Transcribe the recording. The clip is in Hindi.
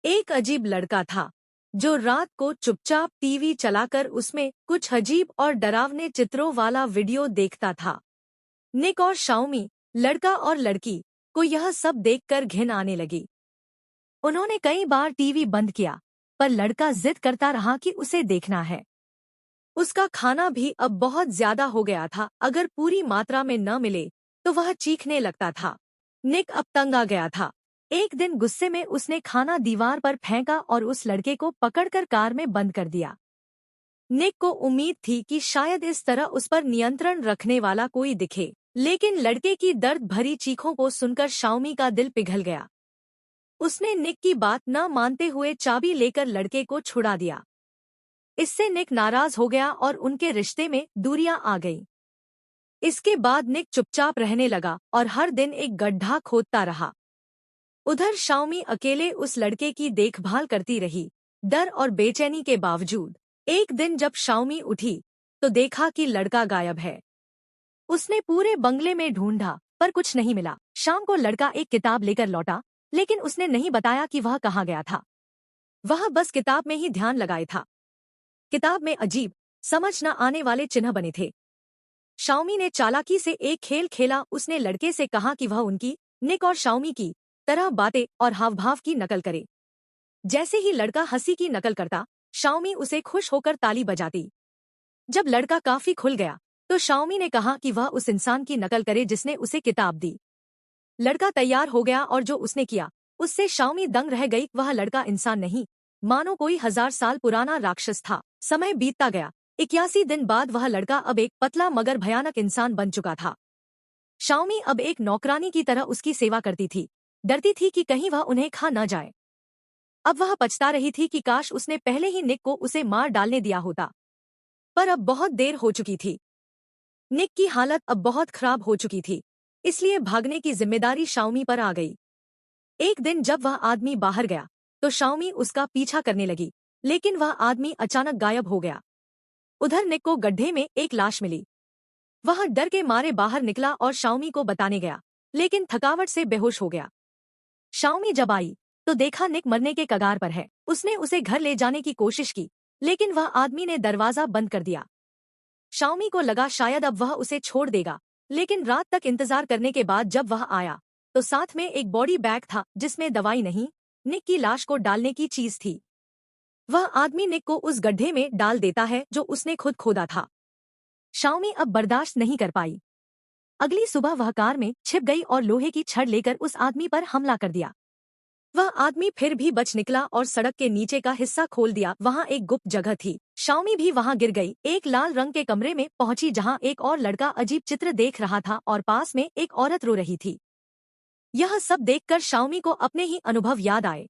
एक अजीब लड़का था जो रात को चुपचाप टीवी चलाकर उसमें कुछ अजीब और डरावने चित्रों वाला वीडियो देखता था। निक और शाओमी, लड़का और लड़की, को यह सब देखकर घिन आने लगी। उन्होंने कई बार टीवी बंद किया, पर लड़का जिद करता रहा कि उसे देखना है। उसका खाना भी अब बहुत ज्यादा हो गया था, अगर पूरी मात्रा में न मिले तो वह चीखने लगता था। निक अब तंग आ गया था। एक दिन गुस्से में उसने खाना दीवार पर फेंका और उस लड़के को पकड़कर कार में बंद कर दिया। निक को उम्मीद थी कि शायद इस तरह उस पर नियंत्रण रखने वाला कोई दिखे, लेकिन लड़के की दर्द भरी चीखों को सुनकर शाओमी का दिल पिघल गया। उसने निक की बात न मानते हुए चाबी लेकर लड़के को छुड़ा दिया। इससे निक नाराज हो गया और उनके रिश्ते में दूरियां आ गईं। इसके बाद निक चुपचाप रहने लगा और हर दिन एक गड्ढा खोदता रहा। उधर शाओमी अकेले उस लड़के की देखभाल करती रही, डर और बेचैनी के बावजूद। एक दिन जब शाओमी उठी तो देखा कि लड़का गायब है। उसने पूरे बंगले में ढूंढा पर कुछ नहीं मिला। शाम को लड़का एक किताब लेकर लौटा, लेकिन उसने नहीं बताया कि वह कहाँ गया था। वह बस किताब में ही ध्यान लगाए था। किताब में अजीब, समझ न आने वाले चिन्ह बने थे। शाओमी ने चालाकी से एक खेल खेला। उसने लड़के से कहा कि वह उनकी, निक और शाओमी की तरह बातें और हावभाव की नकल करे। जैसे ही लड़का हंसी की नकल करता, शाओमी उसे खुश होकर ताली बजाती। जब लड़का काफी खुल गया तो शाओमी ने कहा कि वह उस इंसान की नकल करे जिसने उसे किताब दी। लड़का तैयार हो गया और जो उसने किया उससे शाओमी दंग रह गई। वह लड़का इंसान नहीं, मानो कोई 1000 साल पुराना राक्षस था। समय बीतता गया। 81 दिन बाद वह लड़का अब एक पतला मगर भयानक इंसान बन चुका था। शाओमी अब एक नौकरानी की तरह उसकी सेवा करती थी, डरती थी कि कहीं वह उन्हें खा न जाए। अब वह पछता रही थी कि काश उसने पहले ही निक को उसे मार डालने दिया होता, पर अब बहुत देर हो चुकी थी। निक की हालत अब बहुत खराब हो चुकी थी, इसलिए भागने की जिम्मेदारी शाओमी पर आ गई। एक दिन जब वह आदमी बाहर गया तो शाओमी उसका पीछा करने लगी, लेकिन वह आदमी अचानक गायब हो गया। उधर निक को गड्ढे में एक लाश मिली। वह डर के मारे बाहर निकला और शाओमी को बताने गया, लेकिन थकावट से बेहोश हो गया। शाओमी जब आई तो देखा निक मरने के कगार पर है। उसने उसे घर ले जाने की कोशिश की, लेकिन वह आदमी ने दरवाजा बंद कर दिया। शाओमी को लगा शायद अब वह उसे छोड़ देगा, लेकिन रात तक इंतजार करने के बाद जब वह आया तो साथ में एक बॉडी बैग था जिसमें दवाई नहीं, निक की लाश को डालने की चीज थी। वह आदमी निक को उस गड्ढे में डाल देता है जो उसने खुद खोदा था। शाओमी अब बर्दाश्त नहीं कर पाई। अगली सुबह वह कार में छिप गई और लोहे की छड़ लेकर उस आदमी पर हमला कर दिया। वह आदमी फिर भी बच निकला और सड़क के नीचे का हिस्सा खोल दिया। वहाँ एक गुप्त जगह थी। शाओमी भी वहाँ गिर गई। एक लाल रंग के कमरे में पहुंची जहाँ एक और लड़का अजीब चित्र देख रहा था और पास में एक औरत रो रही थी। यह सब देखकर शाओमी को अपने ही अनुभव याद आए।